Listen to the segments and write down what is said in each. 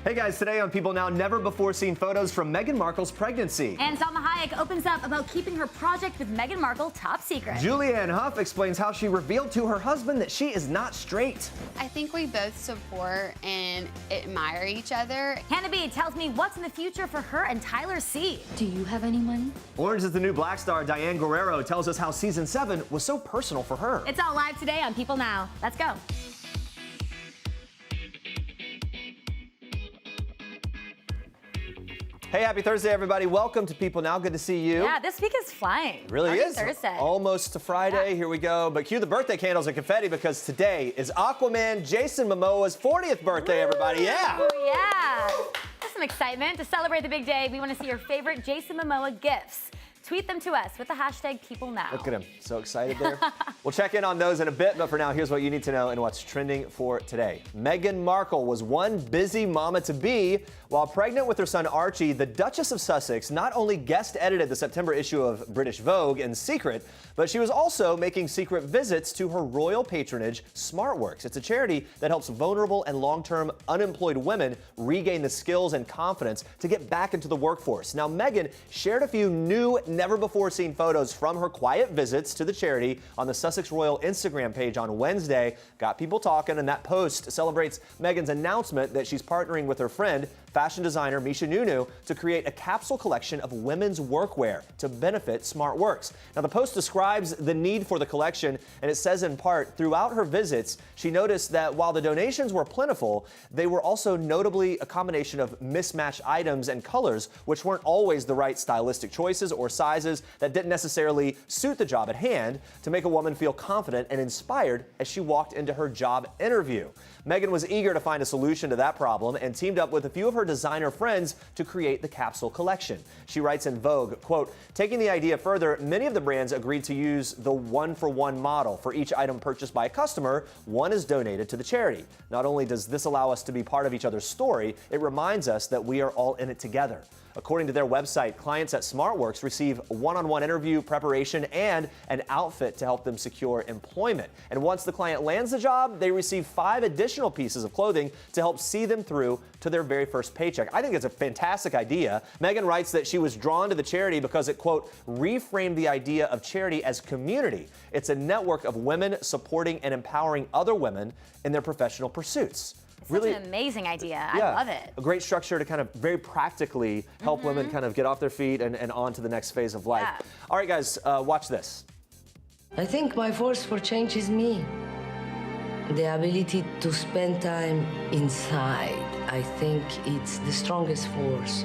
Hey guys, today on People Now, never before seen photos from Meghan Markle's pregnancy. And Salma Hayek opens up about keeping her project with Meghan Markle top secret. Julianne Hough explains how she revealed to her husband that she is not straight. I think we both support and admire each other. Hannah B tells me what's in the future for her and Tyler C. Do you have any money? Orange is the New Black star Diane Guerrero tells us how season 7 was so personal for her. It's all live today on People Now. Let's go. Hey, happy Thursday, everybody. Welcome to People Now. Good to see you. Yeah, this week is flying. It really is. Thursday. Almost to Friday. Yeah. Here we go. But cue the birthday candles and confetti because today is Aquaman Jason Momoa's 40th birthday, everybody. Yeah. Oh, yeah. There's some excitement. To celebrate the big day, we want to see your favorite Jason Momoa gifts. Tweet them to us with the hashtag PeopleNow. Look at him. So excited there. We'll check in on those in a bit, but for now, here's what you need to know and what's trending for today. Meghan Markle was one busy mama-to-be. While pregnant with her son Archie, the Duchess of Sussex not only guest-edited the September issue of British Vogue in secret, but she was also making secret visits to her royal patronage, SmartWorks. It's a charity that helps vulnerable and long-term unemployed women regain the skills and confidence to get back into the workforce. Now, Meghan shared a few new, never-before-seen photos from her quiet visits to the charity on the Sussex Royal Instagram page on Wednesday. Got people talking, and that post celebrates Meghan's announcement that she's partnering with her friend, fashion designer Misha Nunu, to create a capsule collection of women's workwear to benefit SmartWorks. Now, the post describes the need for the collection, and it says in part, throughout her visits, she noticed that while the donations were plentiful, they were also notably a combination of mismatched items and colors, which weren't always the right stylistic choices or sizes that didn't necessarily suit the job at hand to make a woman feel confident and inspired as she walked into her job interview. Meghan was eager to find a solution to that problem and teamed up with a few of her designer friends to create the capsule collection. She writes in Vogue, quote, taking the idea further, many of the brands agreed to use the one-for-one model. For each item purchased by a customer, one is donated to the charity. Not only does this allow us to be part of each other's story, it reminds us that we are all in it together. According to their website, clients at SmartWorks receive one-on-one interview preparation and an outfit to help them secure employment. And once the client lands the job, they receive 5 additional pieces of clothing to help see them through to their very first paycheck. I think it's a fantastic idea. Meghan writes that she was drawn to the charity because it, quote, reframed the idea of charity as community. It's a network of women supporting and empowering other women in their professional pursuits. It's really an amazing idea. I love it. A great structure to kind of very practically help women kind of get off their feet and on to the next phase of life. Yeah. All right, guys, watch this. I think my force for change is me. The ability to spend time inside. I think it's the strongest force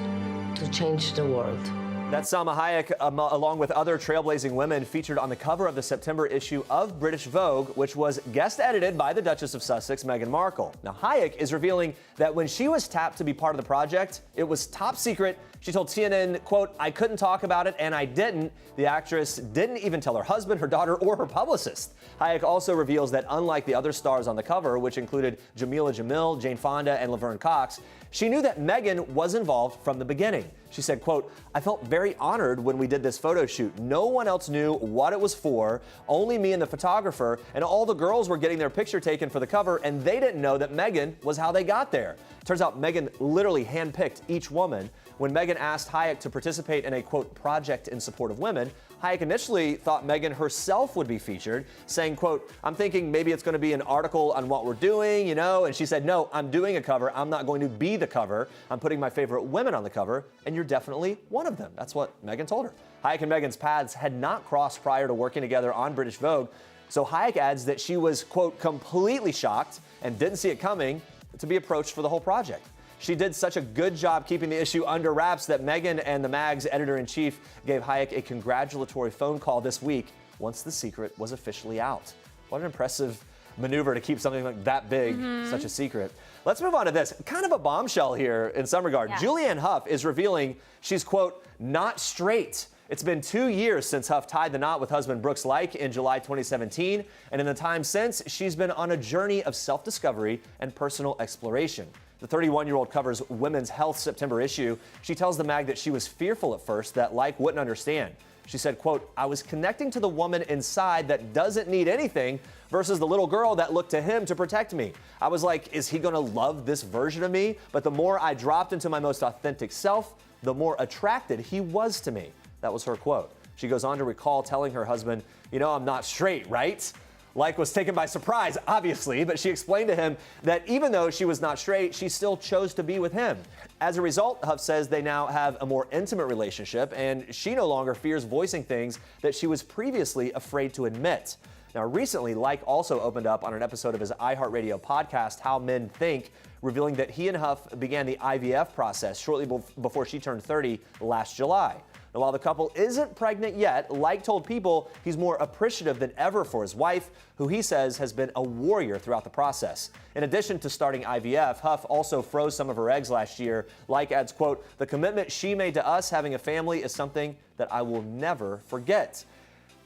to change the world. That's Salma Hayek, along with other trailblazing women, featured on the cover of the September issue of British Vogue, which was guest-edited by the Duchess of Sussex, Meghan Markle. Now, Hayek is revealing that when she was tapped to be part of the project, it was top secret. She told CNN, quote, I couldn't talk about it, and I didn't. The actress didn't even tell her husband, her daughter, or her publicist. Hayek also reveals that unlike the other stars on the cover, which included Jamila Jamil, Jane Fonda, and Laverne Cox, she knew that Meghan was involved from the beginning. She said, quote, I felt very honored when we did this photo shoot. No one else knew what it was for, only me and the photographer, and all the girls were getting their picture taken for the cover, and they didn't know that Meghan was how they got there. Turns out Meghan literally handpicked each woman. When Meghan asked Hayek to participate in a, quote, project in support of women, Hayek initially thought Meghan herself would be featured, saying, quote, I'm thinking maybe it's going to be an article on what we're doing, you know, and she said, no, I'm doing a cover. I'm not going to be the cover. I'm putting my favorite women on the cover, and you're definitely one of them. That's what Meghan told her. Hayek and Meghan's paths had not crossed prior to working together on British Vogue, so Hayek adds that she was, quote, completely shocked and didn't see it coming to be approached for the whole project. She did such a good job keeping the issue under wraps that Meghan and the mag's editor-in-chief gave Hayek a congratulatory phone call this week once the secret was officially out. What an impressive maneuver to keep something like that big, such a secret. Let's move on to this. Kind of a bombshell here in some regard. Yeah. Julianne Hough is revealing she's, quote, not straight. It's been 2 years since Hough tied the knot with husband Brooks Laich in July 2017, and in the time since, she's been on a journey of self-discovery and personal exploration. The 31-year-old covers Women's Health September issue. She tells the mag that she was fearful at first that Like wouldn't understand. She said, quote, "I was connecting to the woman inside that doesn't need anything versus the little girl that looked to him to protect me. I was like, is he going to love this version of me? But the more I dropped into my most authentic self, the more attracted he was to me." That was her quote. She goes on to recall telling her husband, "You know, I'm not straight, right?" Like was taken by surprise, obviously, but she explained to him that even though she was not straight, she still chose to be with him. As a result, Hough says they now have a more intimate relationship, and she no longer fears voicing things that she was previously afraid to admit. Now, recently, Like also opened up on an episode of his iHeartRadio podcast, How Men Think, revealing that he and Hough began the IVF process shortly before she turned 30 last July. Now, while the couple isn't pregnant yet, Like told People he's more appreciative than ever for his wife, who he says has been a warrior throughout the process. In addition to starting IVF, Hough also froze some of her eggs last year. Like adds, quote, "The commitment she made to us having a family is something that I will never forget."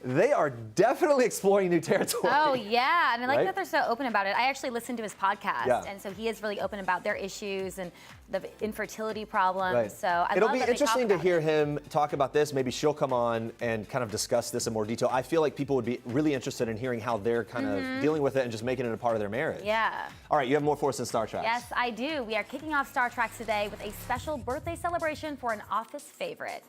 They are definitely exploring new territory. Oh, yeah. And I like Right? that they're so open about it. I actually listened to his podcast. Yeah. And so he is really open about their issues and the infertility problems. Right. So I It'll love be that they interesting talk to about hear it. him talk about this. Maybe she'll come on and kind of discuss this in more detail. I feel like people would be really interested in hearing how they're kind of dealing with it and just making it a part of their marriage. Yeah. All right, you have more for us in Star Trek. Yes, I do. We are kicking off Star Trek today with a special birthday celebration for an Office favorite.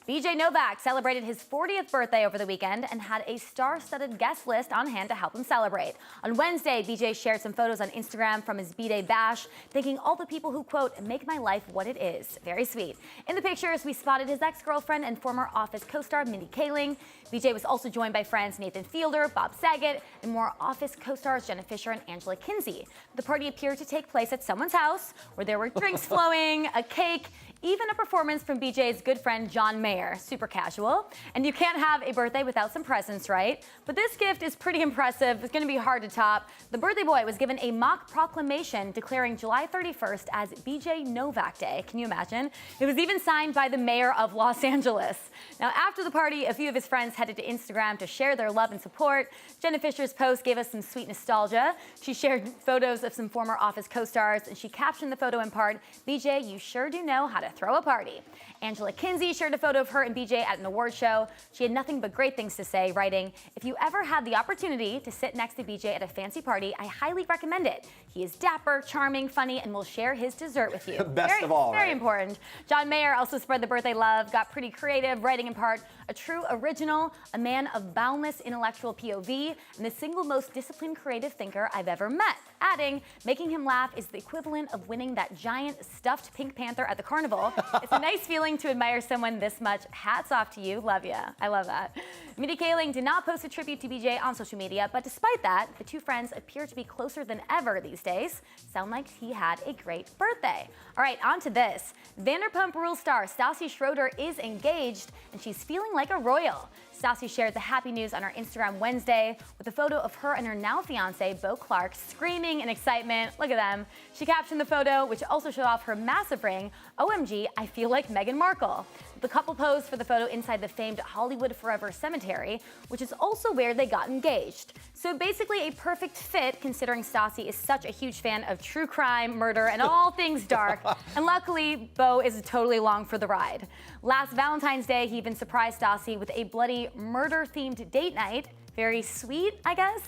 BJ Novak celebrated his 40th birthday over the weekend and had a star-studded guest list on hand to help him celebrate. On Wednesday, BJ shared some photos on Instagram from his B-Day bash, thanking all the people who, quote, "make my life what it is." Very sweet. In the pictures, we spotted his ex-girlfriend and former Office co-star Mindy Kaling. BJ was also joined by friends Nathan Fielder, Bob Saget, and more Office co-stars Jenna Fisher and Angela Kinsey. The party appeared to take place at someone's house, where there were drinks flowing, a cake, even a performance from BJ's good friend John Mayer. Super casual. And you can't have a birthday without some presents, right? But this gift is pretty impressive. It's going to be hard to top. The birthday boy was given a mock proclamation declaring July 31st as BJ Novak Day. Can you imagine? It was even signed by the mayor of Los Angeles. Now, after the party, a few of his friends headed to Instagram to share their love and support. Jenna Fisher's post gave us some sweet nostalgia. She shared photos of some former Office co-stars, and she captioned the photo in part, "BJ, you sure do know how to throw a party." Angela Kinsey shared a photo of her and BJ at an award show. She had nothing but great things to say, writing, "If you ever had the opportunity to sit next to BJ at a fancy party, I highly recommend it. He is dapper, charming, funny, and will share his dessert with you." Best of all, Very right? important. John Mayer also spread the birthday love, got pretty creative, writing in part, "A true original, a man of boundless intellectual POV, and the single most disciplined creative thinker I've ever met." Adding, "Making him laugh is the equivalent of winning that giant stuffed Pink Panther at the carnival. It's a nice feeling to admire someone this much. Hats off to you. Love ya." I love that. Mindy Kaling did not post a tribute to BJ on social media, but despite that, the two friends appear to be closer than ever these days. Sound like he had a great birthday. All right, on to this. Vanderpump Rules star Stassi Schroeder is engaged, and she's feeling like a royal. Stassi shared the happy news on her Instagram Wednesday with a photo of her and her now fiance, Beau Clark, screaming in excitement. Look at them. She captioned the photo, which also showed off her massive ring, "OMG, I feel like Meghan Markle." The couple posed for the photo inside the famed Hollywood Forever Cemetery, which is also where they got engaged. So basically a perfect fit, considering Stassi is such a huge fan of true crime, murder, and all things dark. And luckily, Beau is totally along for the ride. Last Valentine's Day, he even surprised Stassi with a bloody murder-themed date night. Very sweet, I guess.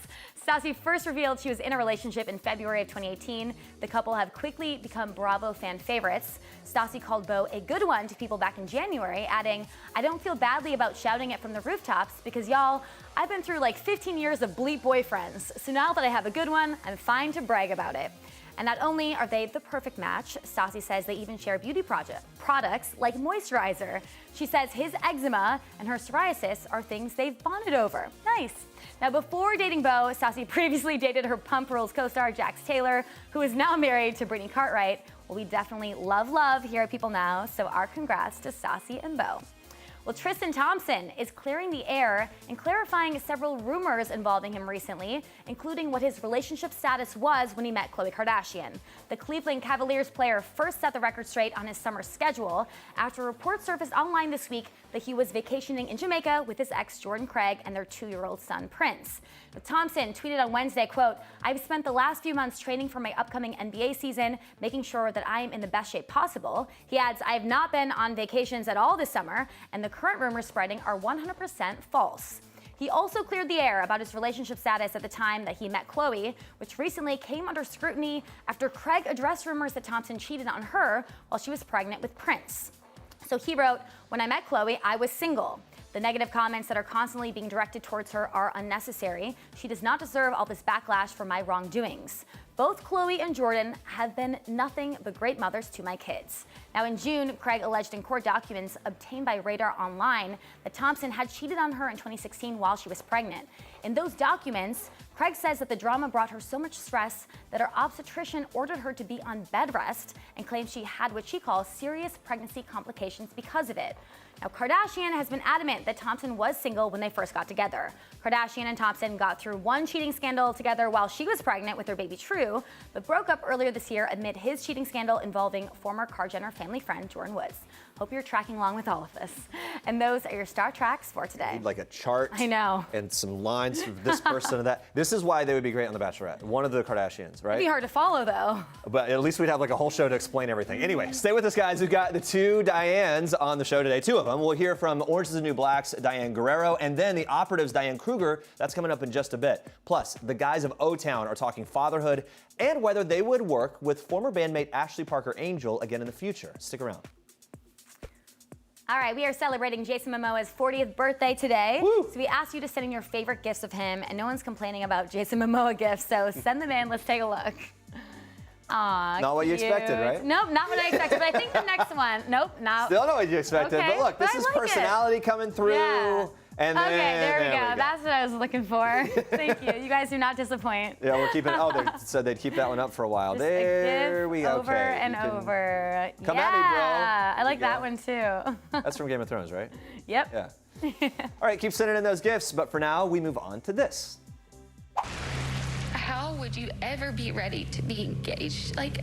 Stassi first revealed she was in a relationship in February of 2018. The couple have quickly become Bravo fan favorites. Stassi called Beau a good one to People back in January, adding, "I don't feel badly about shouting it from the rooftops because, y'all, I've been through like 15 years of bleep boyfriends. So now that I have a good one, I'm fine to brag about it." And not only are they the perfect match, Stassi says they even share beauty products like moisturizer. She says his eczema and her psoriasis are things they've bonded over. Nice. Now, before dating Beau, Stassi previously dated her Pump Rules co-star Jax Taylor, who is now married to Brittany Cartwright. Well, we definitely love here at People Now, so our congrats to Stassi and Beau. Well, Tristan Thompson is clearing the air and clarifying several rumors involving him recently, including what his relationship status was when he met Khloé Kardashian. The Cleveland Cavaliers player first set the record straight on his summer schedule after reports surfaced online this week that he was vacationing in Jamaica with his ex Jordan Craig and their 2-year-old son Prince. Thompson tweeted on Wednesday, quote, "I've spent the last few months training for my upcoming NBA season, making sure that I am in the best shape possible." He adds, "I have not been on vacations at all this summer, and the current rumors spreading are 100% false." He also cleared the air about his relationship status at the time that he met Khloé, which recently came under scrutiny after Craig addressed rumors that Thompson cheated on her while she was pregnant with Prince. So he wrote, "When I met Khloé, I was single. The negative comments that are constantly being directed towards her are unnecessary. She does not deserve all this backlash for my wrongdoings. Both Khloé and Jordan have been nothing but great mothers to my kids." Now in June, Craig alleged in court documents obtained by Radar Online that Thompson had cheated on her in 2016 while she was pregnant. In those documents, Craig says that the drama brought her so much stress that her obstetrician ordered her to be on bed rest and claims she had what she calls serious pregnancy complications because of it. Now, Kardashian has been adamant that Thompson was single when they first got together. Kardashian and Thompson got through one cheating scandal together while she was pregnant with their baby True, but broke up earlier this year amid his cheating scandal involving former Kar-Jenner family friend Jordan Woods. Hope you're tracking along with all of this. And those are your star tracks for today. Like a chart. I know. And some lines from this person and that. This is why they would be great on The Bachelorette. One of the Kardashians, right? It'd be hard to follow, though. But at least we'd have like a whole show to explain everything. Anyway, stay with us, guys. We've got the 2 Dianes on the show today. 2 of them. We'll hear from Orange is the New Black's Diane Guerrero, and then the Operative's Diane Kruger. That's coming up in just a bit. Plus, the guys of OTown are talking fatherhood and whether they would work with former bandmate Ashley Parker Angel again in the future. Stick around. All right, we are celebrating Jason Momoa's 40th birthday today. Woo! So we asked you to send in your favorite gifts of him, and no one's complaining about Jason Momoa gifts, so send them in. Let's take a look. Aw, Not what you cute. expected, right? Nope, not what I expected, but I think the next one. Nope, not. Still not what you expected, Okay, but look, this but I is like it. personality coming through. Yeah. And Okay, then, there we go. That's what I was looking for. Thank you. You guys do not disappoint. Yeah, we're keeping. Oh, they said they'd keep that one up for a while. Just There a gift we go. over Okay, and you can over. Come yeah, at me, bro. I like There that you one too. That's from Game of Thrones, right? Yep. Yeah. All right, keep sending in those gifts, but for now, we move on to this. How would you ever be ready to be engaged? Like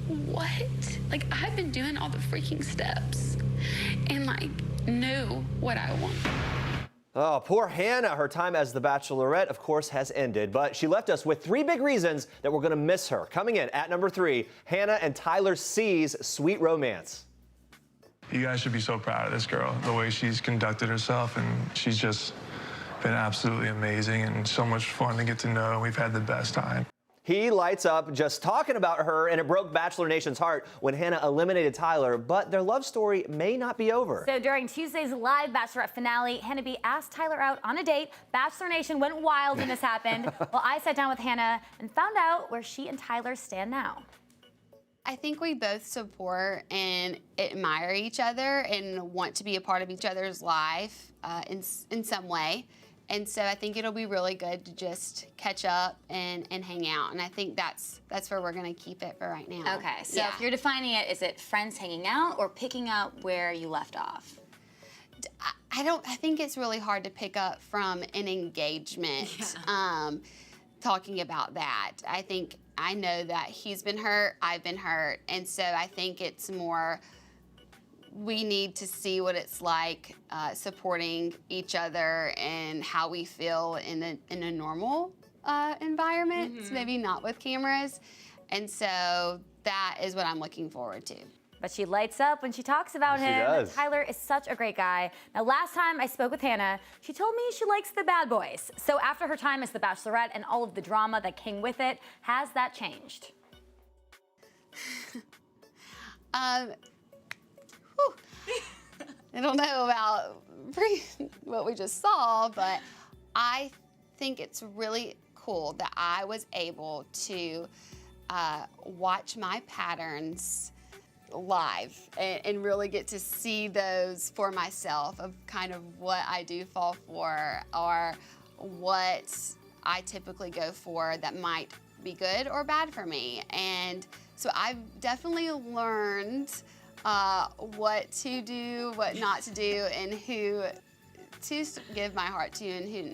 what? Like, I've been doing all the freaking steps and like knew what I want. Oh, poor Hannah. Her time as the Bachelorette, of course, has ended, but she left us with 3 big reasons that we're going to miss her. Coming in at number 3, Hannah and Tyler C's sweet romance. You guys should be so proud of this girl, the way she's conducted herself, and she's just been absolutely amazing and so much fun to get to know. We've had the best time. He lights up just talking about her, and it broke Bachelor Nation's heart when Hannah eliminated Tyler, but their love story may not be over. So during Tuesday's live Bachelorette finale, Hannah B asked Tyler out on a date. Bachelor Nation went wild when this happened. Well, I sat down with Hannah and found out where she and Tyler stand now. I think we both support and admire each other and want to be a part of each other's life in some way. And so I think it'll be really good to just catch up and hang out. And I think that's where we're going to keep it for right now. Okay, so Yeah. if you're defining it, is it friends hanging out or picking up where you left off? I think it's really hard to pick up from an engagement, talking about that. I know that he's been hurt, I've been hurt, and so I think it's more we need to see what it's like supporting each other and how we feel in a normal environment, maybe not with cameras, and so that is what I'm looking forward to. But she lights up when she talks about him. does. Tyler is such a great guy. Now, last time I spoke with Hannah, she told me she likes the bad boys. So after her time as the Bachelorette and all of the drama that came with it, has that changed? I don't know about what we just saw, but I think it's really cool that I was able to watch my patterns live and really get to see those for myself of kind of what I do fall for or what I typically go for that might be good or bad for me. And so I've definitely learned what to do, what not to do, and who to give my heart to and who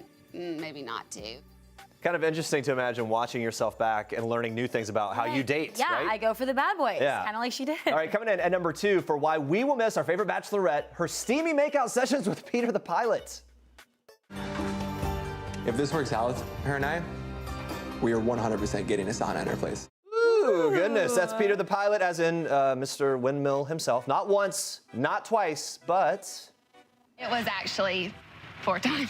maybe not to. Kind of interesting to imagine watching yourself back and learning new things about how you date, Yeah, right? I go for the bad boys, Yeah. kind of like she did. All right, coming in at number 2 for why we will miss our favorite bachelorette, her steamy makeout sessions with Peter the Pilot. If this works out with her and I, we are 100% getting a sauna at our place. Ooh, goodness, that's Peter the Pilot, as in Mr. Windmill himself. Not once, not twice, but... It was actually 4 times.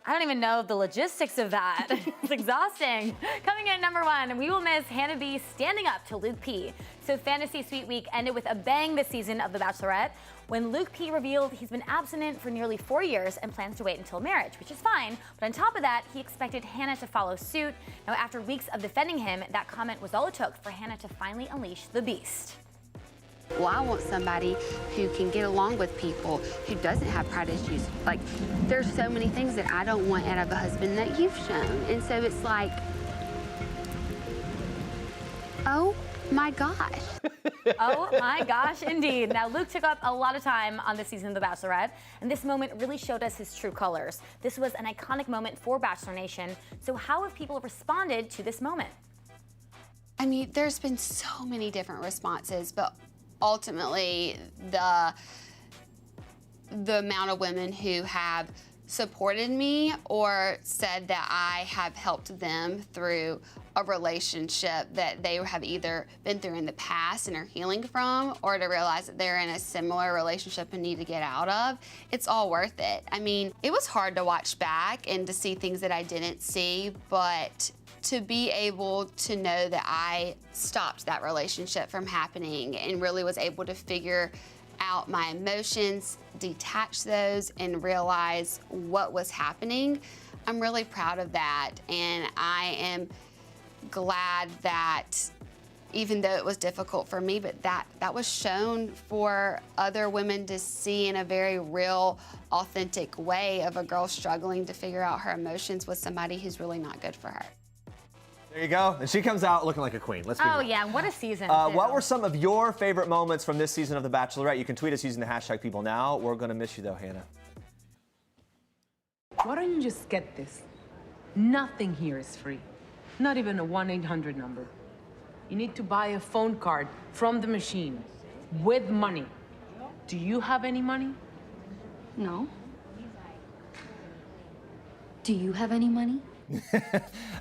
I don't even know the logistics of that. It's exhausting. Coming in at number 1, we will miss Hannah B standing up to Luke P. So Fantasy Suite Week ended with a bang this season of The Bachelorette when Luke P revealed he's been abstinent for nearly 4 years and plans to wait until marriage, which is fine. But on top of that, he expected Hannah to follow suit. Now, after weeks of defending him, that comment was all it took for Hannah to finally unleash the beast. Well, I want somebody who can get along with people, who doesn't have pride issues. Like, there's so many things that I don't want out of a husband that you've shown. And so it's like, oh my gosh. Oh my gosh, indeed. Now, Luke took up a lot of time on this season of The Bachelorette, and this moment really showed us his true colors. This was an iconic moment for Bachelor Nation. So how have people responded to this moment? I mean, there's been so many different responses, but ultimately, the amount of women who have supported me or said that I have helped them through a relationship that they have either been through in the past and are healing from, or to realize that they're in a similar relationship and need to get out of, it's all worth it. I mean, it was hard to watch back and to see things that I didn't see, but to be able to know that I stopped that relationship from happening and really was able to figure out my emotions, detach those, and realize what was happening, I'm really proud of that. And I am glad that even though it was difficult for me, but that was shown for other women to see in a very real, authentic way of a girl struggling to figure out her emotions with somebody who's really not good for her. There you go. And she comes out looking like a queen. Let's be Oh real. yeah, what a season. What were some of your favorite moments from this season of The Bachelorette? You can tweet us using the hashtag #PeopleNow. We're going to miss you, though, Hannah. Why don't you just get this? Nothing here is free. Not even a 1-800 number. You need to buy a phone card from the machine with money. Do you have any money? No. Do you have any money?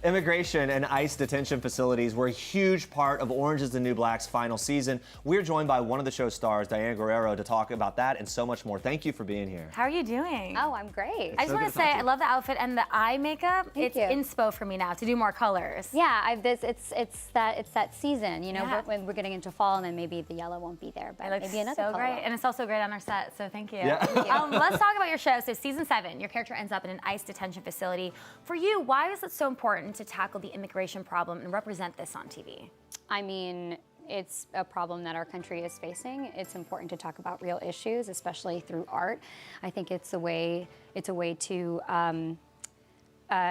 Immigration and ICE detention facilities were a huge part of Orange is the New Black's final season. We're joined by one of the show's stars, Diane Guerrero, to talk about that and so much more. Thank you for being here. How are you doing? Oh, I'm great. I just want to say, I love the outfit and the eye makeup. Thank It's you. inspo for me now to do more colors. Yeah, it's that season, you know, Yeah. when we're getting into fall, and then maybe the yellow won't be there, but It looks maybe another so color great, will. and it's also great on our set, so thank you. Yeah. Let's talk about your show. So season 7, your character ends up in an ICE detention facility. For you, why is it so important to tackle the immigration problem and represent this on TV? I mean, it's a problem that our country is facing. It's important to talk about real issues, especially through art. I think it's a way to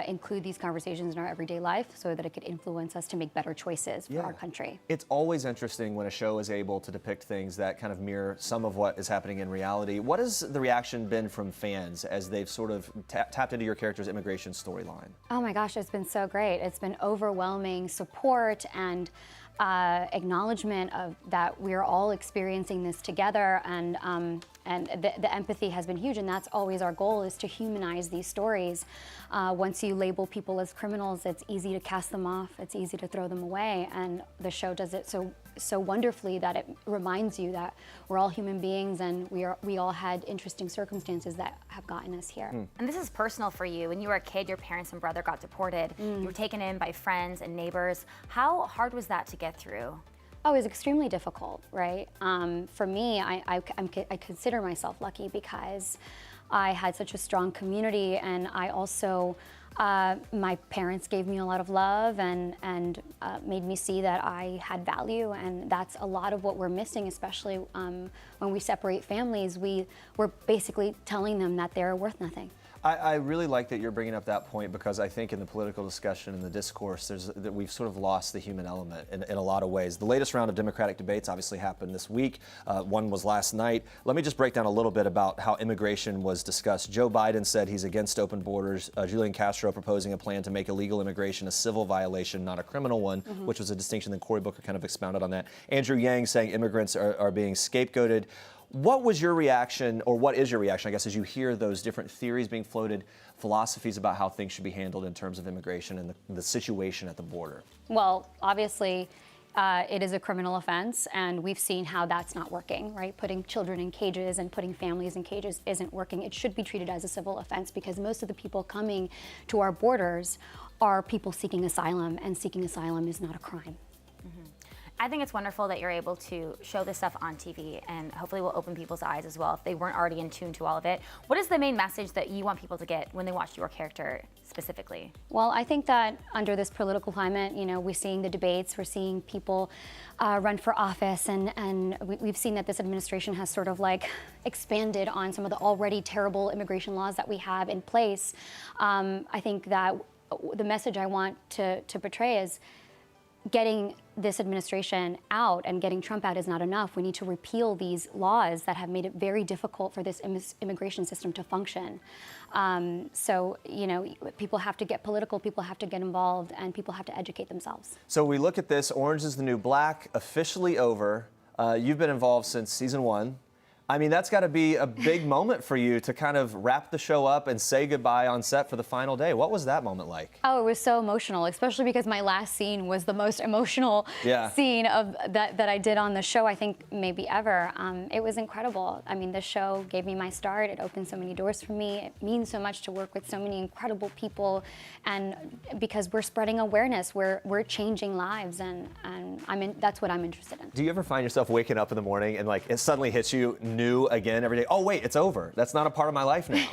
include these conversations in our everyday life so that it could influence us to make better choices for our country. It's always interesting when a show is able to depict things that kind of mirror some of what is happening in reality. What has the reaction been from fans as they've sort of tapped into your character's immigration storyline? Oh my gosh, it's been so great. It's been overwhelming support and acknowledgement of that we're all experiencing this together, and the empathy has been huge, and that's always our goal, is to humanize these stories. Once you label people as criminals, it's easy to cast them off, it's easy to throw them away, and the show does it so wonderfully that it reminds you that we're all human beings and we all had interesting circumstances that have gotten us here. And this is personal for you. When you were a kid, your parents and brother got deported. You were taken in by friends and neighbors. How hard was that to get through? Oh, it was extremely difficult, right? For me, I consider myself lucky because I had such a strong community, and I also, my parents gave me a lot of love and made me see that I had value, and that's a lot of what we're missing, especially when we separate families. We're basically telling them that they're worth nothing. I really like that you're bringing up that point because I think in the political discussion and the discourse, that we've sort of lost the human element in a lot of ways. The latest round of Democratic debates obviously happened this week. One was last night. Let me just break down a little bit about how immigration was discussed. Joe Biden said he's against open borders. Julian Castro proposing a plan to make illegal immigration a civil violation, not a criminal one, which was a distinction that Cory Booker kind of expounded on that. Andrew Yang saying immigrants are being scapegoated. What was your reaction, or what is your reaction, I guess, as you hear those different theories being floated, philosophies about how things should be handled in terms of immigration and the situation at the border? Well, obviously, it is a criminal offense, and we've seen how that's not working, right? Putting children in cages and putting families in cages isn't working. It should be treated as a civil offense because most of the people coming to our borders are people seeking asylum, and seeking asylum is not a crime. I think it's wonderful that you're able to show this stuff on TV, and hopefully will open people's eyes as well if they weren't already in tune to all of it. What is the main message that you want people to get when they watch your character specifically? Well, I think that under this political climate, you know, we're seeing the debates, we're seeing people run for office, and we've seen that this administration has sort of like expanded on some of the already terrible immigration laws that we have in place. I think that the message I want to portray is getting this administration out and getting Trump out is not enough. We need to repeal these laws that have made it very difficult for this immigration system to function. So, you know, people have to get political, people have to get involved, and people have to educate themselves. So we look at this, Orange is the New Black, officially over. You've been involved since season 1. I mean, that's got to be a big moment for you to kind of wrap the show up and say goodbye on set for the final day. What was that moment like? Oh, it was so emotional, especially because my last scene was the most emotional scene of that I did on the show, I think, maybe ever. It was incredible. I mean, the show gave me my start. It opened so many doors for me. It means so much to work with so many incredible people, and because we're spreading awareness, we're changing lives, and that's what I'm interested in. Do you ever find yourself waking up in the morning and like it suddenly hits you new again every day? Oh wait, it's over. That's not a part of my life now.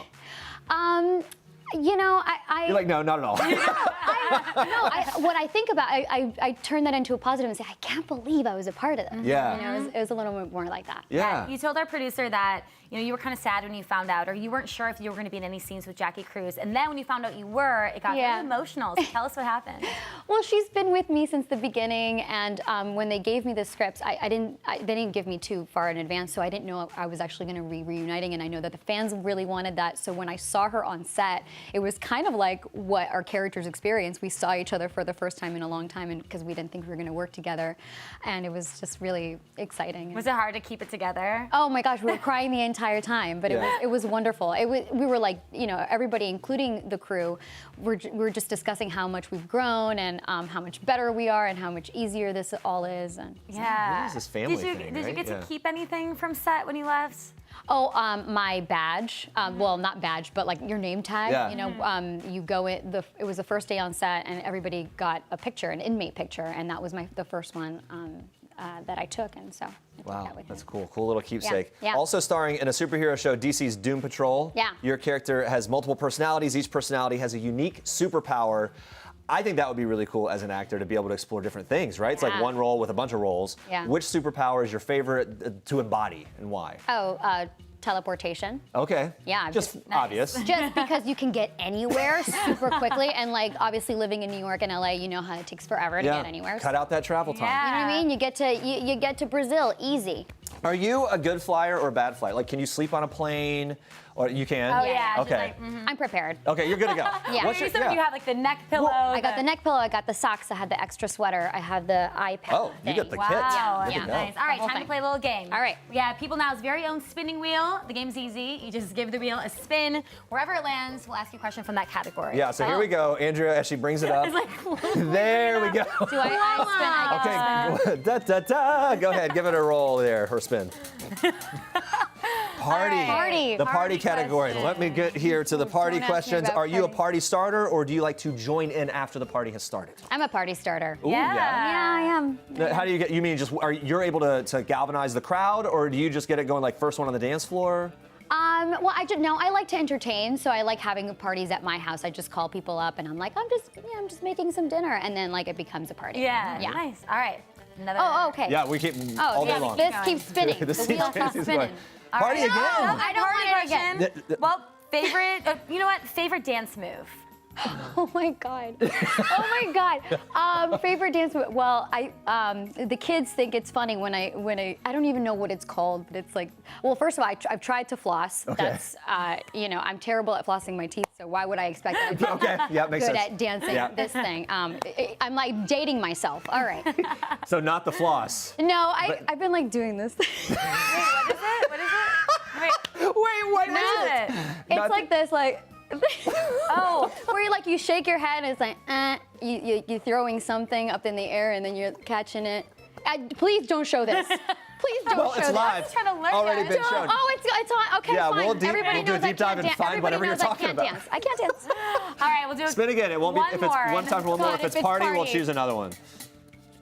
You know, You're like, no, not at all. What I think about, I turn that into a positive and say, I can't believe I was a part of this. Yeah. You know, it was a little bit more like that. Yeah. You told our producer that, you know, you were kind of sad when you found out, or you weren't sure if you were going to be in any scenes with Jackie Cruz, and then when you found out you were, it got very emotional. So tell us what happened. Well, she's been with me since the beginning, and when they gave me the scripts, they didn't give me too far in advance, so I didn't know I was actually going to be reuniting, and I know that the fans really wanted that. So when I saw her on set, it was kind of like what our characters experienced. We saw each other for the first time in a long time, and because we didn't think we were going to work together, and it was just really exciting. Was it hard to keep it together? Oh my gosh, we were crying the entire time, but it was wonderful. We were like, you know, everybody, including the crew, we're just discussing how much we've grown and how much better we are and how much easier this all is. And What is this family thing, Did you right? get to keep anything from set when you left? Oh, my badge. Well, not badge, but like your name tag. Yeah. You know, you go in. It was the first day on set, and everybody got a picture, an inmate picture, and that was the first one that I took, and so. Wow, that's cool. Cool little keepsake. Yeah. Also starring in a superhero show, DC's Doom Patrol. Yeah. Your character has multiple personalities. Each personality has a unique superpower. I think that would be really cool as an actor to be able to explore different things, right? It's like one role with a bunch of roles. Yeah. Which superpower is your favorite to embody and why? Oh, teleportation. Okay. Yeah. Just obvious. Just because you can get anywhere super quickly, and like obviously living in New York and LA, you know how it takes forever to get anywhere. Cut out that travel time. You know what I mean? You get to Brazil easy. Are you a good flyer or a bad flyer? Like, can you sleep on a plane? Or you can? Oh, yeah. Okay. I'm prepared. Okay, you're good to go. Yeah. What's You said you have like the neck pillow. I got the neck pillow, I got the socks, I had the extra sweater, I have the iPad. Oh, you got the kit. Wow. Good to go. Nice. All right, whole time to thing. play a little game. All right. Yeah, People Now's very own spinning wheel. The game's easy. You just give the wheel a spin. Wherever it lands, we'll ask you a question from that category. Yeah, so here we go. Andrea, as she brings it up. It's like, There we go. Do I spin? Okay, da, da, da. Go ahead, give it a roll there, her spin. Party. Party. The party category. question. Let me get here to the party Don't ask me questions. about Are you a party. party starter or do you like to join in after the party has started? I'm a party starter. Ooh, Yeah. Yeah, I am. How do you get, you mean just, you're able to galvanize the crowd or do you just get it going like first one on the dance floor? Well, I like to entertain, so I like having parties at my house. I just call people up and I'm like, I'm just making some dinner, and then like it becomes a party. Yeah, nice. All right. Another. Oh, okay. Yeah, we keep all day long. This keeps spinning. The wheel keeps spinning. Party again. I don't want it again. Well, Favorite, you know what? Favorite dance move? Oh my God. Oh my God. Favorite dance move? Well, the kids think it's funny when I don't even know what it's called, but it's like, well, first of all, I've tried to floss. Okay. That's, I'm terrible at flossing my teeth, so why would I expect that to be makes good sense. at dancing this thing? I'm like dating myself. All right. So not the floss. No, I've been like doing this. Wait, what is it? What is it? Wait, what is it? It's like this, like. Oh, where you shake your head and it's like, you're throwing something up in the air and then you're catching it. Please don't show this. Please don't Well, show it's this. live. trying to learn Already it. been shown. Oh, it's on. Okay, Yeah, fine. we'll do Everybody a knows deep dive I and can't find dance. whatever you're Everybody knows talking I can't about. dance. I can't dance. all right, we'll do Spin again. It won't be if it's more, one time for one more. God, If it's party, we'll choose another one.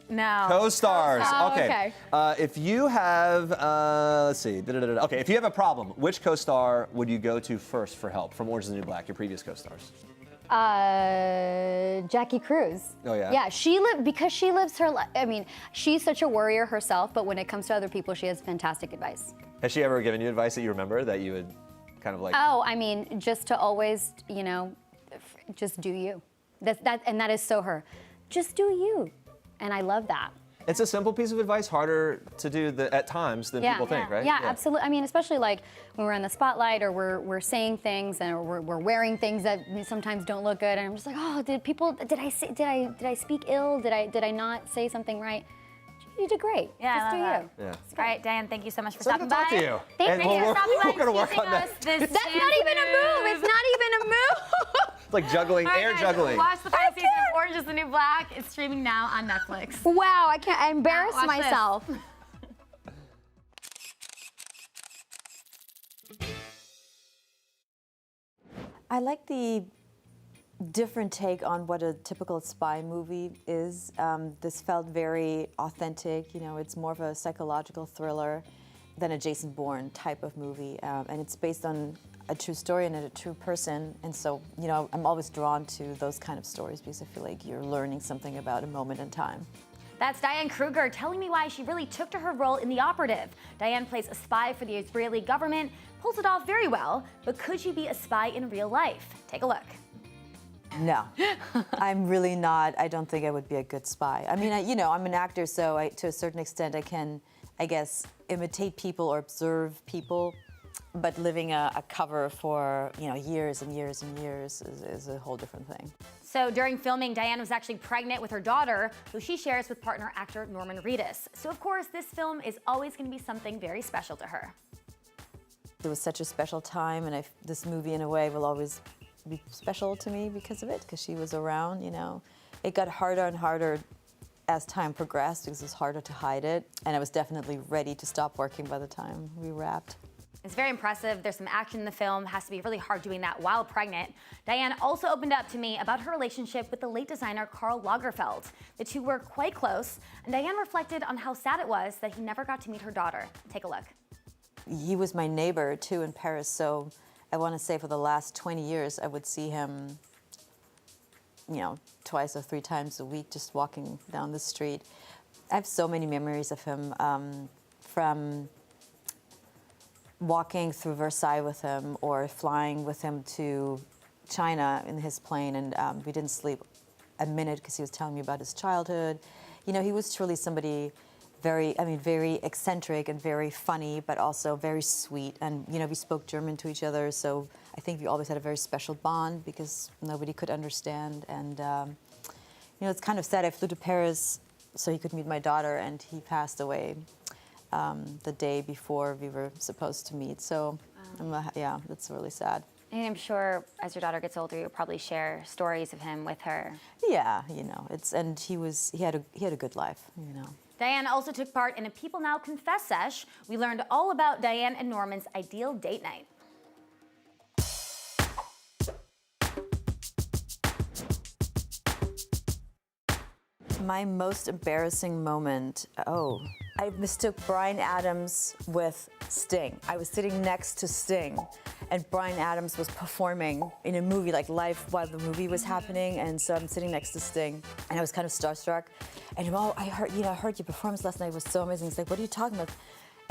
No. Co-stars. Oh, okay. If you have, let's see. Okay, if you have a problem, which co-star would you go to first for help from Orange is the New Black? Your previous co-stars. Jackie Cruz. Oh, yeah? Yeah, because she lives her life. I mean, she's such a warrior herself, but when it comes to other people, she has fantastic advice. Has she ever given you advice that you remember that you would kind of like? Oh, I mean, just to always, just do you. That is so her. Just do you. And I love that. It's a simple piece of advice, harder to do at times than people think, right? Yeah, absolutely. I mean, especially like when we're in the spotlight or we're saying things and or we're wearing things that sometimes don't look good, and I'm just like, oh, did I speak ill? Did I not say something right? You did great. Yeah, just I do love you. Yeah. All right, Diane, thank you so much for So stopping good to by. talk to you. Thank And you for stopping by we're gonna work teaching on that. us this That's not dance even a move. It's not even a move. It's like juggling, All right, air guys, juggling. Watch the final season of Orange is the New Black. It's streaming now on Netflix. Wow, I embarrassed Watch this. myself. I like the different take on what a typical spy movie is. This felt very authentic. It's more of a psychological thriller than a Jason Bourne type of movie, and it's based on a true story and a true person. And so, I'm always drawn to those kind of stories because I feel like you're learning something about a moment in time. That's Diane Kruger telling me why she really took to her role in The Operative. Diane plays a spy for the Israeli government, pulls it off very well, but could she be a spy in real life? Take a look. No, I'm really not. I don't think I would be a good spy. I mean, I'm an actor, so to a certain extent, I can, I guess, imitate people or observe people. But living a cover for years and years and years is a whole different thing. So during filming, Diane was actually pregnant with her daughter, who she shares with partner actor Norman Reedus. So of course, this film is always going to be something very special to her. It was such a special time, and this movie, in a way, will always be special to me because of it, because she was around. It got harder and harder as time progressed because it was harder to hide it, and I was definitely ready to stop working by the time we wrapped. It's very impressive. There's some action in the film. It has to be really hard doing that while pregnant. Diane also opened up to me about her relationship with the late designer Karl Lagerfeld. The two were quite close, and Diane reflected on how sad it was that he never got to meet her daughter. Take a look. He was my neighbor, too, in Paris, so I want to say for the last 20 years, I would see him, twice or 3 times a week, just walking down the street. I have so many memories of him, from walking through Versailles with him or flying with him to China in his plane, and we didn't sleep a minute because he was telling me about his childhood. He was truly somebody very eccentric and very funny, but also very sweet. And, we spoke German to each other, so I think we always had a very special bond because nobody could understand. And, it's kind of sad. I flew to Paris so he could meet my daughter, and he passed away the day before we were supposed to meet. So, yeah, that's really sad. And I'm sure as your daughter gets older, you'll probably share stories of him with her. Yeah, and he had a good life, Diane also took part in a People Now Confess sesh. We learned all about Diane and Norman's ideal date night. My most embarrassing moment, I mistook Bryan Adams with Sting. I was sitting next to Sting, and Bryan Adams was performing in a movie, like live while the movie was happening, and so I'm sitting next to Sting, and I was kind of starstruck. And I heard your performance last night was so amazing. He's like, what are you talking about?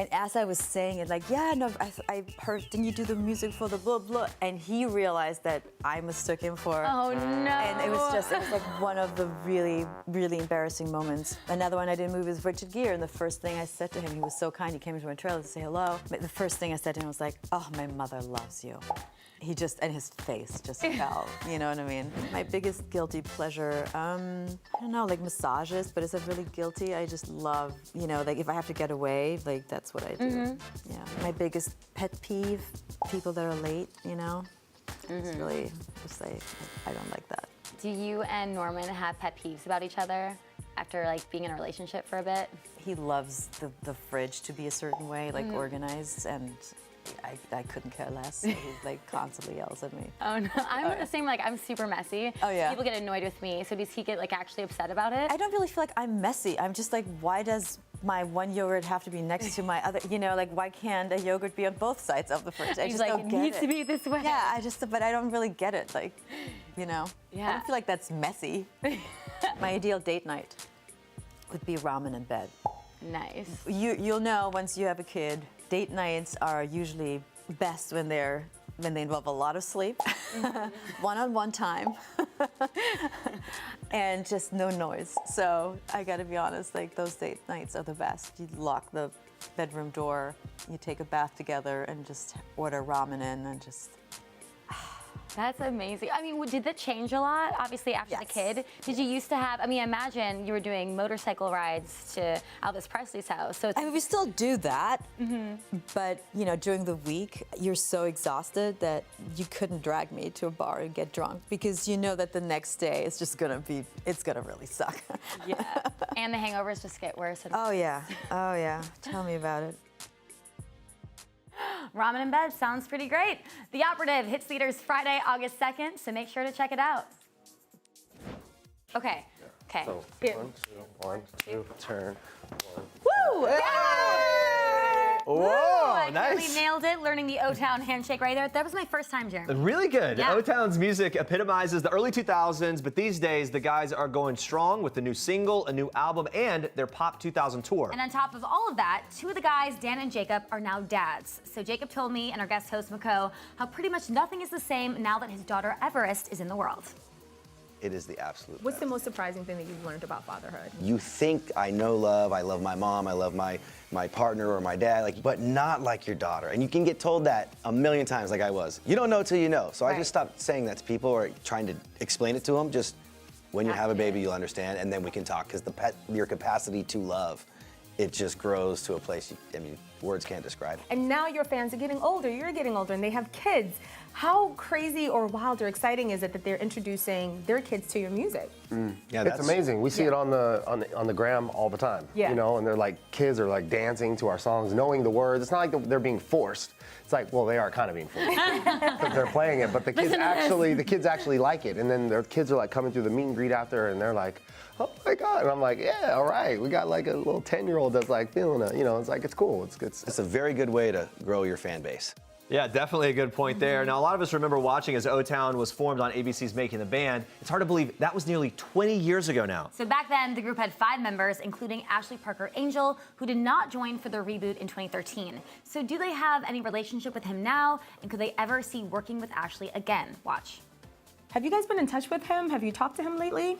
And as I was saying it, like, yeah, no, I heard, didn't you do the music for the blah, blah? And he realized that I mistook him for... Oh, no. And it was like one of the really, really embarrassing moments. Another one I did a movie with Richard Gere, and the first thing I said to him, he was so kind, he came into my trailer to say hello. But the first thing I said to him was like, oh, my mother loves you. He just, and his face just fell, you know what I mean? My biggest guilty pleasure, I don't know, like massages, but is it really guilty? I just love, you know, like if I have to get away, like that's what I do. Yeah. My biggest pet peeve, people that are late, you know? It's really just like, I don't like that. Do you and Norman have pet peeves about each other after like being in a relationship for a bit? He loves the fridge to be a certain way, like organized, and I couldn't care less. He like constantly yells at me. Oh no, I'm the same. Like I'm super messy. Oh yeah. People get annoyed with me. So does he get like actually upset about it? I don't really feel like I'm messy. I'm just like, why does my one yogurt have to be next to my other? You know, like why can't a yogurt be on both sides of the fridge? I He's just like, don't it get needs to be this way. Yeah, but I don't really get it. Like, you know, Yeah. I don't feel like that's messy. My ideal date night would be ramen in bed. Nice. You'll know once you have a kid. Date nights are usually best when they involve a lot of sleep, one-on-one time, and just no noise. So I gotta be honest, like those date nights are the best. You lock the bedroom door, you take a bath together, and just order ramen in and just. That's amazing. I mean, did that change a lot? Obviously, after the kid, did you used to have? I mean, imagine you were doing motorcycle rides to Elvis Presley's house. So I mean, we still do that, but you know, during the week, you're so exhausted that you couldn't drag me to a bar and get drunk because you know that the next day it's just gonna really suck. Yeah, and the hangovers just get worse. And oh yeah, tell me about it. Ramen in bed sounds pretty great. The Operative hits theaters Friday, August 2nd, so make sure to check it out. Okay. So, 1, 2, turn. 1. Woo! Whoa, I nice. really nailed it, learning the OTown handshake right there. That was my first time, Jeremy. Really good. Yeah. OTown's music epitomizes the early 2000s, but these days the guys are going strong with a new single, a new album, and their Pop 2000 tour. And on top of all of that, two of the guys, Dan and Jacob, are now dads. So Jacob told me and our guest host, Mako, how pretty much nothing is the same now that his daughter Everest is in the world. It is the absolute What's best. the most surprising thing that you've learned about fatherhood? You think I know love, I love my mom, I love my partner or my dad, like, but not like your daughter. And you can get told that a million times like I was. You don't know till you know. So I just stopped saying that to people or trying to explain it to them. Just when you have a baby, you'll understand, and then we can talk, because your capacity to love, it just grows to a place, words can't describe. And now your fans are getting older, you're getting older, and they have kids. How crazy or wild or exciting is it that they're introducing their kids to your music? Yeah, it's amazing. We see it on the gram all the time. Yeah. You know, and they're like, kids are like dancing to our songs, knowing the words. It's not like they're being forced. It's like, well, they are kind of being forced because they're playing it, but the kids actually like it. And then their kids are like coming through the meet and greet after, and they're like, oh my God. And I'm like, yeah, all right. We got like a little 10-year-old that's like feeling it. You know, it's like, it's cool. It's a very good way to grow your fan base. Yeah, definitely a good point there. Now, a lot of us remember watching as OTown was formed on ABC's Making the Band. It's hard to believe that was nearly 20 years ago now. So back then, the group had 5 members, including Ashley Parker Angel, who did not join for their reboot in 2013. So do they have any relationship with him now? And could they ever see working with Ashley again? Watch. Have you guys been in touch with him? Have you talked to him lately?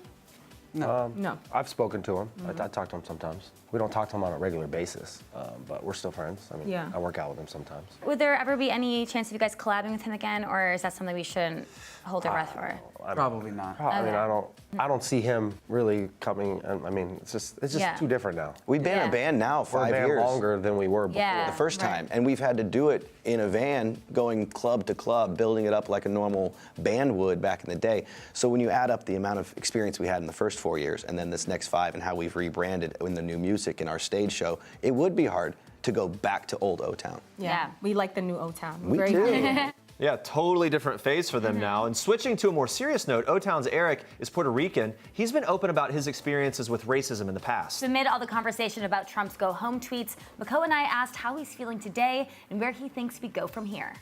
No. No. I've spoken to him. I talk to him sometimes. We don't talk to him on a regular basis, but we're still friends. I mean, I work out with him sometimes. Would there ever be any chance of you guys collabing with him again, or is that something we shouldn't hold our breath for? Probably not. I mean, I don't see him really coming. I mean, it's just too different now. We've been a band now 5 We're a band years. longer than we were before. The first time, and we've had to do it in a van, going club to club, building it up like a normal band would back in the day. So when you add up the amount of experience we had in the first 4 years, and then this next 5, and how we've rebranded in the new music in our stage show, it would be hard to go back to old O-Town. Yeah, we like the new O-Town. We do. Yeah, totally different phase for them now. And switching to a more serious note, O-Town's Eric is Puerto Rican. He's been open about his experiences with racism in the past. So amid all the conversation about Trump's go home tweets, Mako and I asked how he's feeling today and where he thinks we go from here.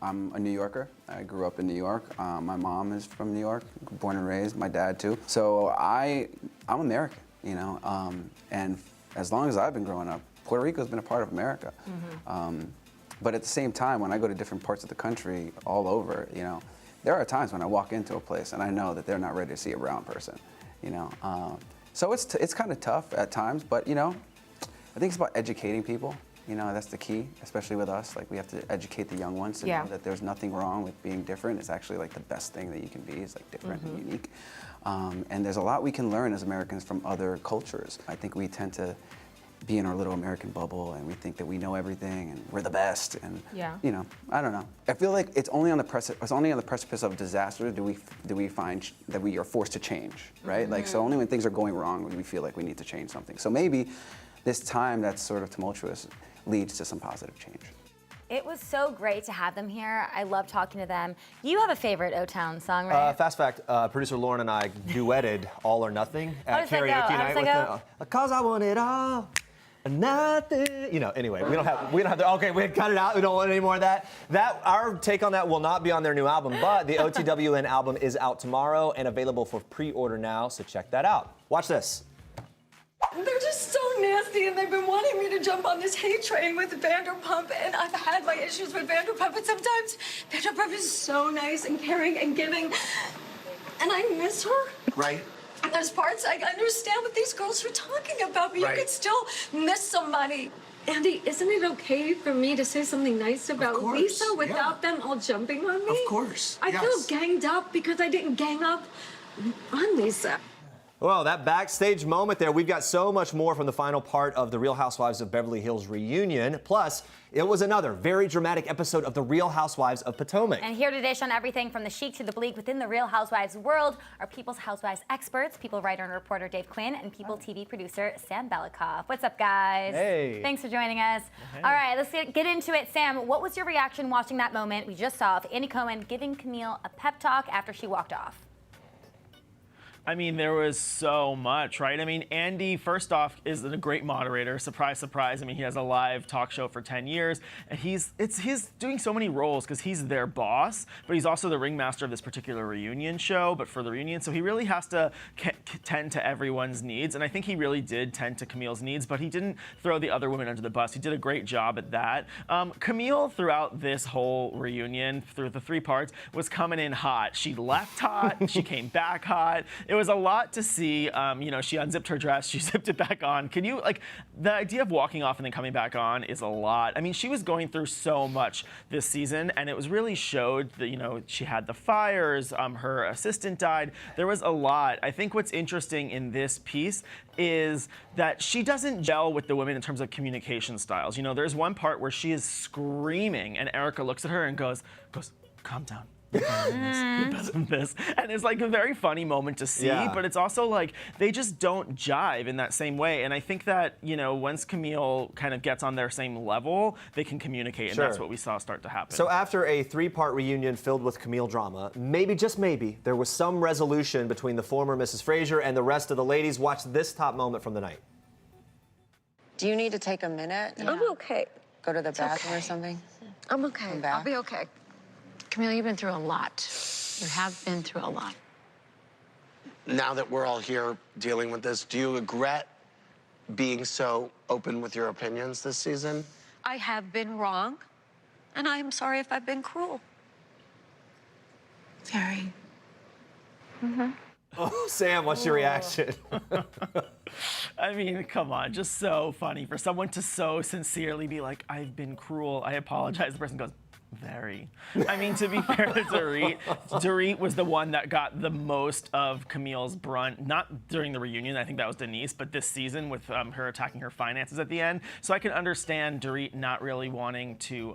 I'm a New Yorker. I grew up in New York. My mom is from New York, born and raised. My dad too. So I'm American, you know. And as long as I've been growing up, Puerto Rico's been a part of America. But at the same time, when I go to different parts of the country, all over, you know, there are times when I walk into a place and I know that they're not ready to see a brown person, you know. So it's kind of tough at times, but, you know, I think it's about educating people. You know, that's the key, especially with us. Like, we have to educate the young ones to know that there's nothing wrong with being different. It's actually like the best thing that you can be, is like different and unique. And there's a lot we can learn as Americans from other cultures. I think we tend to be in our little American bubble, and we think that we know everything and we're the best. And you know, I don't know. I feel like it's only on the precipice of disaster do we find that we are forced to change, right? Like, so only when things are going wrong do we feel like we need to change something. So maybe this time that's sort of tumultuous leads to some positive change. It was so great to have them here. I love talking to them. You have a favorite OTown song, right? Fast fact, producer Lauren and I duetted All or Nothing at karaoke night with the, 'cause I want it all. Nothing, you know. Anyway, we don't have the. Okay, we cut it out. We don't want any more of that. Our take on that will not be on their new album, but the OTWN album is out tomorrow and available for pre-order now. So check that out. Watch this. They're just so nasty, and they've been wanting me to jump on this hate train with Vanderpump, and I've had my issues with Vanderpump, but sometimes Vanderpump is so nice and caring and giving, and I miss her. Right. And there's parts I understand what these girls are talking about, but you could still miss somebody. Andy, isn't it okay for me to say something nice about Lisa without them all jumping on me? Of course, I feel ganged up because I didn't gang up on Lisa. Well, that backstage moment there, we've got so much more from the final part of the Real Housewives of Beverly Hills reunion. Plus, it was another very dramatic episode of the Real Housewives of Potomac. And here to dish on everything from the chic to the bleak within the Real Housewives world are People's Housewives experts, People writer and reporter Dave Quinn, and People TV producer Sam Belikoff. What's up, guys? Hey. Thanks for joining us. Hey. All right, let's get into it. Sam, what was your reaction watching that moment we just saw of Andy Cohen giving Camille a pep talk after she walked off? I mean, there was so much, right? I mean, Andy, first off, is a great moderator. Surprise, surprise. I mean, he has a live talk show for 10 years, and he's doing so many roles because he's their boss, but he's also the ringmaster of this particular reunion show, but for the reunion. So he really has to tend to everyone's needs, and I think he really did tend to Camille's needs, but he didn't throw the other women under the bus. He did a great job at that. Camille, throughout this whole reunion, through the 3 parts, was coming in hot. She left hot, she came back hot. It was a lot to see. You know, she unzipped her dress, she zipped it back on. Can you, like, the idea of walking off and then coming back on is a lot. I mean, she was going through so much this season, and it was really showed that, you know, she had the fires, her assistant died. There was a lot. I think what's interesting in this piece is that she doesn't gel with the women in terms of communication styles. You know, there's one part where she is screaming, and Erica looks at her and goes, calm down. You're better than this. And it's like a very funny moment to see, but it's also like they just don't jive in that same way. And I think that, you know, once Camille kind of gets on their same level, they can communicate, and that's what we saw start to happen. So after a 3-part reunion filled with Camille drama, maybe, just maybe, there was some resolution between the former Mrs. Fraser and the rest of the ladies. Watch this top moment from the night. Do you need to take a minute? I'm okay. Go to the bathroom or something? I'm okay. I'll be okay. Camille, you've been through a lot. You have been through a lot. Now that we're all here dealing with this, do you regret being so open with your opinions this season? I have been wrong, and I am sorry if I've been cruel. Very. Oh, Sam, what's your reaction? I mean, come on, just so funny for someone to so sincerely be like, I've been cruel, I apologize. The person goes, very. I mean, to be fair to Dorit was the one that got the most of Camille's brunt, not during the reunion, I think that was Denise, but this season with her attacking her finances at the end. So I can understand Dorit not really wanting to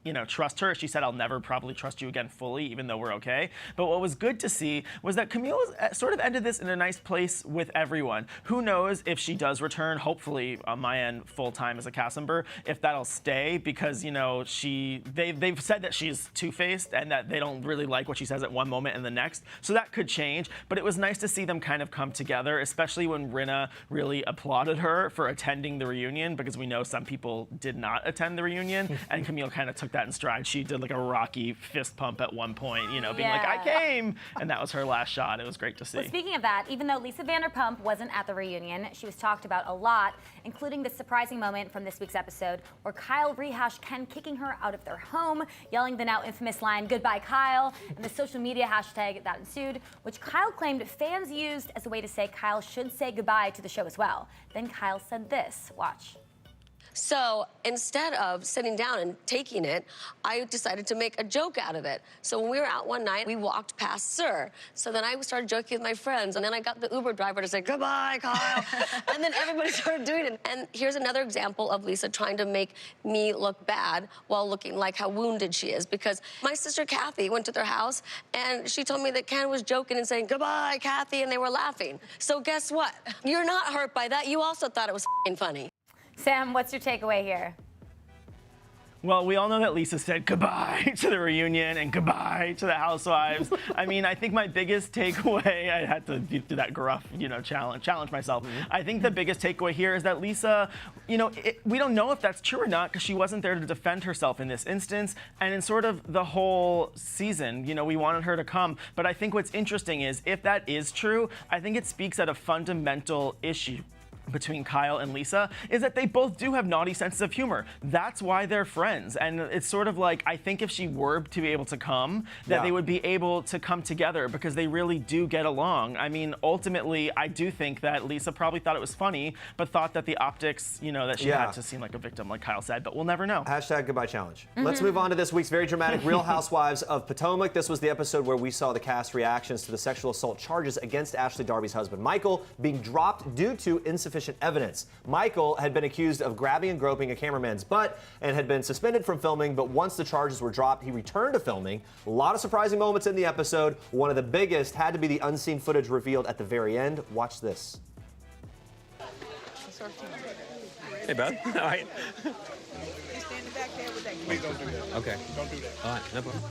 you know, trust her. She said, I'll never probably trust you again fully, even though we're okay. But what was good to see was that Camille sort of ended this in a nice place with everyone. Who knows if she does return, hopefully on my end, full-time as a cast member, if that'll stay, because, you know, they've said that she's two-faced and that they don't really like what she says at one moment and the next. So that could change. But it was nice to see them kind of come together, especially when Rinna really applauded her for attending the reunion, because we know some people did not attend the reunion, and Camille kind of took that in stride. She did like a Rocky fist pump at one point, you know, being like, I came, and that was her last shot. It was great to see. Well, speaking of that, even though Lisa Vanderpump wasn't at the reunion, she was talked about a lot, including the surprising moment from this week's episode where Kyle rehashed Ken kicking her out of their home, yelling the now infamous line, "Goodbye, Kyle," and the social media hashtag that ensued, which Kyle claimed fans used as a way to say Kyle should say goodbye to the show as well. Then Kyle said this, watch. So instead of sitting down and taking it, I decided to make a joke out of it. So when we were out one night, we walked past Sir. So then I started joking with my friends, and then I got the Uber driver to say, "Goodbye, Kyle." And then everybody started doing it. And here's another example of Lisa trying to make me look bad while looking like how wounded she is. Because my sister Kathy went to their house, and she told me that Ken was joking and saying, "Goodbye, Kathy," and they were laughing. So guess what? You're not hurt by that. You also thought it was f***ing funny. Sam, what's your takeaway here? Well, we all know that Lisa said goodbye to the reunion and goodbye to the Housewives. I mean, I think my biggest takeaway, I had to do that gruff, you know, challenge myself. I think the biggest takeaway here is that Lisa, you know, we don't know if that's true or not because she wasn't there to defend herself in this instance. And in sort of the whole season, you know, we wanted her to come. But I think what's interesting is if that is true, I think it speaks at a fundamental issue between Kyle and Lisa is that they both do have naughty senses of humor. That's why they're friends. And it's sort of like, I think if she were to be able to come, that they would be able to come together because they really do get along. I mean, ultimately, I do think that Lisa probably thought it was funny, but thought that the optics, you know, that she had to seem like a victim, like Kyle said, but we'll never know. Hashtag goodbye challenge. Let's move on to this week's very dramatic Real Housewives of Potomac. This was the episode where we saw the cast reactions to the sexual assault charges against Ashley Darby's husband, Michael, being dropped due to insufficient evidence. Michael had been accused of grabbing and groping a cameraman's butt and had been suspended from filming, but once the charges were dropped, he returned to filming. A lot of surprising moments in the episode. One of the biggest had to be the unseen footage revealed at the very end. Watch this. Hey, bud. All right. He's standing back there with that. Please don't do that. Okay. Don't do that. All right, no problem.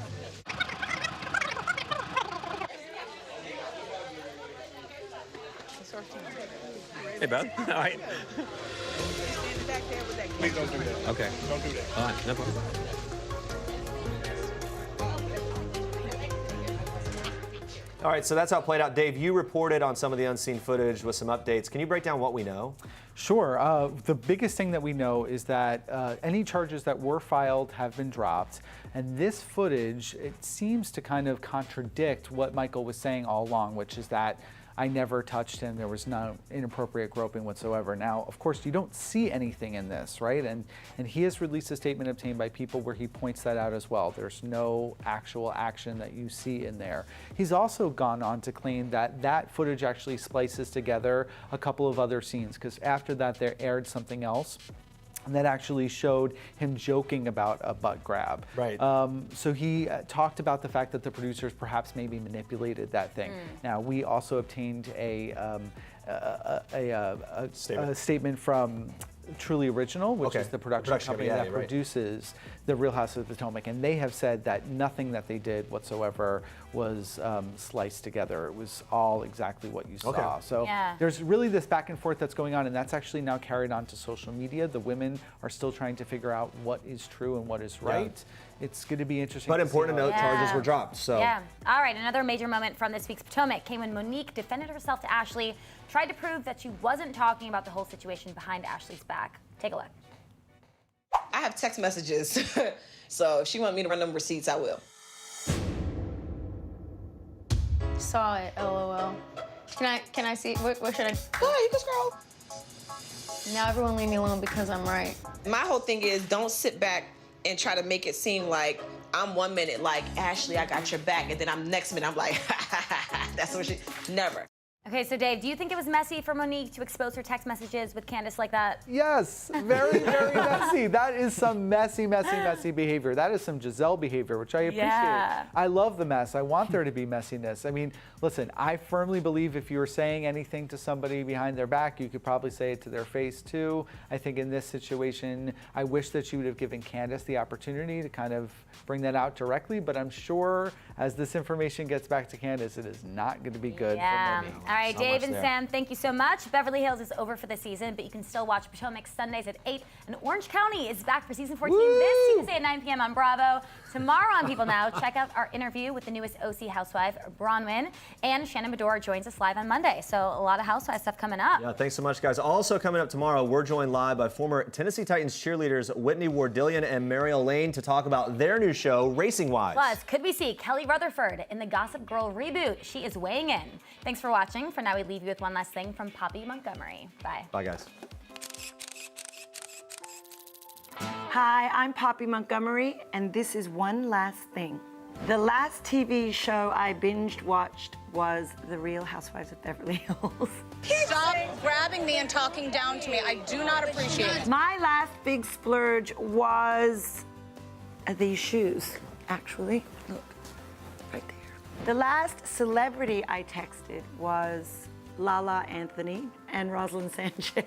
Hey, bud. All right. He's standing back there with that. Please don't do that. Okay. Don't do that. All right, no problem. All right, so that's how it played out. Dave, you reported on some of the unseen footage with some updates. Can you break down what we know? Sure. The biggest thing that we know is that any charges that were filed have been dropped. And this footage, it seems to kind of contradict what Michael was saying all along, which is that I never touched him. There was no inappropriate groping whatsoever. Now, of course, you don't see anything in this, right? And he has released a statement obtained by People where he points that out as well. There's no actual action that you see in there. He's also gone on to claim that that footage actually splices together a couple of other scenes, because after that, they aired something else that actually showed him joking about a butt grab. Right. So he talked about the fact that the producers perhaps maybe manipulated that thing. Now, we also obtained a statement from Truly Original, which is the production company that produces the Real House of Potomac, and they have said that nothing that they did whatsoever was sliced together. It was all exactly what you saw. So there's really this back and forth that's going on, and that's actually now carried on to social media. The women are still trying to figure out what is true and what is right. It's going to be interesting. But important to note, charges were dropped. So All right, another major moment from this week's Potomac came when Monique defended herself to Ashley, tried to prove that she wasn't talking about the whole situation behind Ashley's back. Take a look. I have text messages, so if she wants me to run them receipts, I will. Saw it, LOL. Can I see? What should I? Go ahead, you can scroll. Now everyone leave me alone because I'm right. My whole thing is don't sit back and try to make it seem like I'm 1 minute like, Ashley, I got your back, and then I'm next minute I'm like, that's what she, never. Okay, so Dave, do you think it was messy for Monique to expose her text messages with Candace like that? Yes, very, very messy. That is some messy behavior. That is some Giselle behavior, which I appreciate. Yeah. I love the mess. I want there to be messiness. I mean, listen, I firmly believe if you were saying anything to somebody behind their back, you could probably say it to their face too. I think in this situation, I wish that you would have given Candace the opportunity to kind of bring that out directly, but I'm sure as this information gets back to Candace, it is not going to be good for Monique. All right, So Dave much and there. Sam, thank you so much. Beverly Hills is over for the season, but you can still watch Potomac Sundays at 8. And Orange County is back for season 14 this Tuesday at 9 p.m. on Bravo. Tomorrow on People Now, check out our interview with the newest OC housewife, Bronwyn. And Shannon Medora joins us live on Monday. So a lot of housewife stuff coming up. Yeah, thanks so much, guys. Also coming up tomorrow, we're joined live by former Tennessee Titans cheerleaders Whitney Wardillian and Mariel Lane to talk about their new show, Racing Wives. Plus, could we see Kelly Rutherford in the Gossip Girl reboot? She is weighing in. Thanks for watching. For now, we leave you with one last thing from Poppy Montgomery. Bye. Bye, guys. Hi, I'm Poppy Montgomery, and this is one last thing. The last TV show I binged watched was The Real Housewives of Beverly Hills. Stop grabbing me and talking down to me. I do not appreciate it. My last big splurge was these shoes, actually. Look, right there. The last celebrity I texted was Lala Anthony and Rosalind Sanchez.